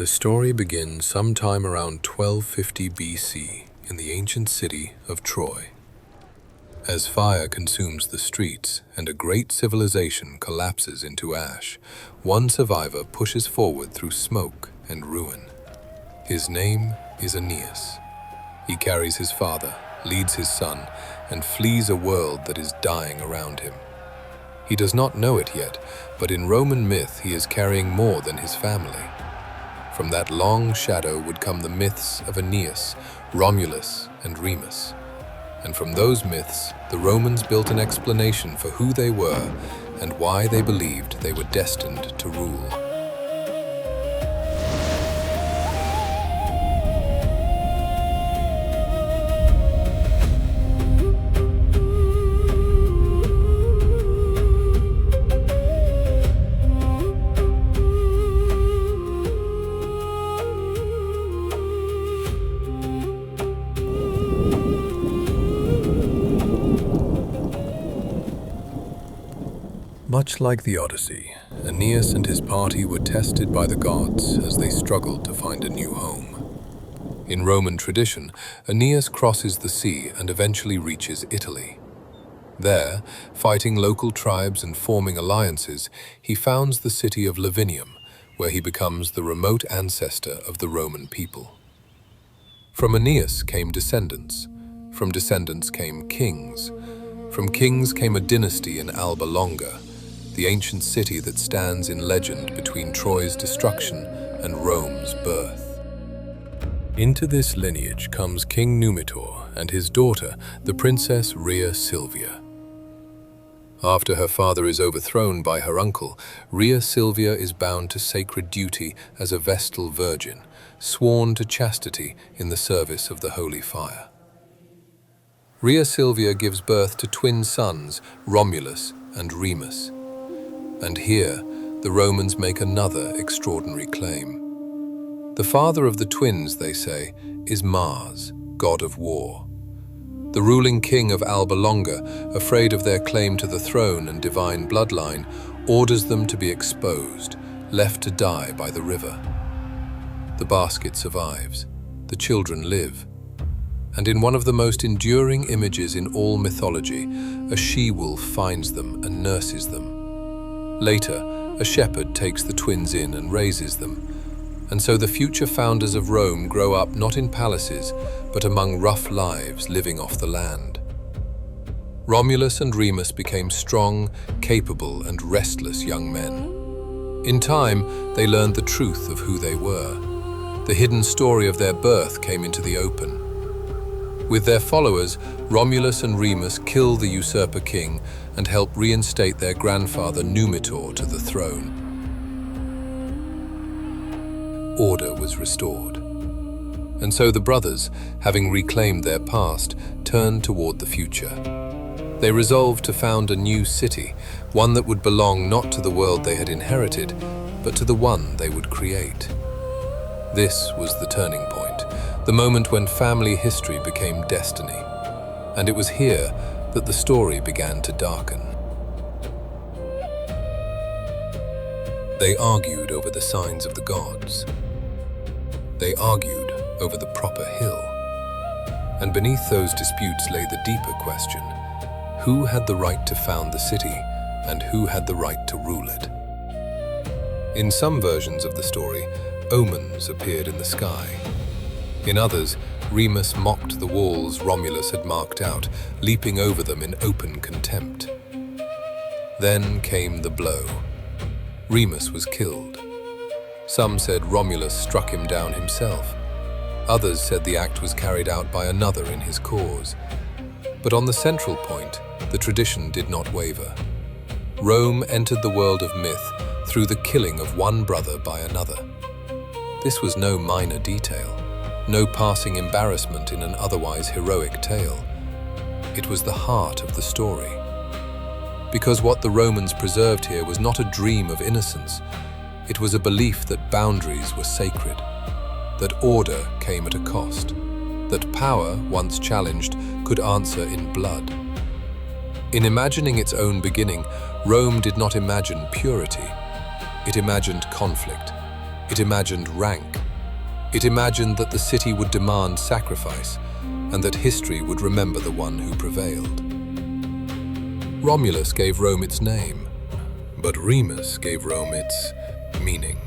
The story begins sometime around 1250 BC in the ancient city of Troy. As fire consumes the streets and a great civilization collapses into ash, one survivor pushes forward through smoke and ruin. His name is Aeneas. He carries his father, leads his son, and flees a world that is dying around him. He does not know it yet, but in Roman myth he is carrying more than his family. From that long shadow would come the myths of Aeneas, Romulus and Remus. And from those myths, the Romans built an explanation for who they were and why they believed they were destined to rule. Much like the Odyssey, Aeneas and his party were tested by the gods as they struggled to find a new home. In Roman tradition, Aeneas crosses the sea and eventually reaches Italy. There, fighting local tribes and forming alliances, he founds the city of Lavinium, where he becomes the remote ancestor of the Roman people. From Aeneas came descendants. From descendants came kings. From kings came a dynasty in Alba Longa, the ancient city that stands in legend between Troy's destruction and Rome's birth. Into this lineage comes King Numitor and his daughter, the Princess Rhea Silvia. After her father is overthrown by her uncle, Rhea Silvia is bound to sacred duty as a Vestal virgin, sworn to chastity in the service of the holy fire. Rhea Silvia gives birth to twin sons, Romulus and Remus. And here, the Romans make another extraordinary claim. The father of the twins, they say, is Mars, god of war. The ruling king of Alba Longa, afraid of their claim to the throne and divine bloodline, orders them to be exposed, left to die by the river. The basket survives. The children live. And in one of the most enduring images in all mythology, a she-wolf finds them and nurses them. Later, a shepherd takes the twins in and raises them, and so the future founders of Rome grow up not in palaces, but among rough lives living off the land. Romulus and Remus became strong, capable, and restless young men. In time, they learned the truth of who they were. The hidden story of their birth came into the open. With their followers, Romulus and Remus kill the usurper king and help reinstate their grandfather Numitor to the throne. Order was restored. And so the brothers, having reclaimed their past, turned toward the future. They resolved to found a new city, one that would belong not to the world they had inherited, but to the one they would create. This was the turning point, the moment when family history became destiny. And it was here that the story began to darken. They argued over the signs of the gods. They argued over the proper hill. And beneath those disputes lay the deeper question: who had the right to found the city, and who had the right to rule it? In some versions of the story, omens appeared in the sky. In others, Remus mocked the walls Romulus had marked out, leaping over them in open contempt. Then came the blow. Remus was killed. Some said Romulus struck him down himself. Others said the act was carried out by another in his cause. But on the central point, the tradition did not waver. Rome entered the world of myth through the killing of one brother by another. This was no minor detail. No passing embarrassment in an otherwise heroic tale. It was the heart of the story. Because what the Romans preserved here was not a dream of innocence. It was a belief that boundaries were sacred, that order came at a cost, that power, once challenged, could answer in blood. In imagining its own beginning, Rome did not imagine purity. It imagined conflict. It imagined rank. It imagined that the city would demand sacrifice and that history would remember the one who prevailed. Romulus gave Rome its name, but Remus gave Rome its meaning.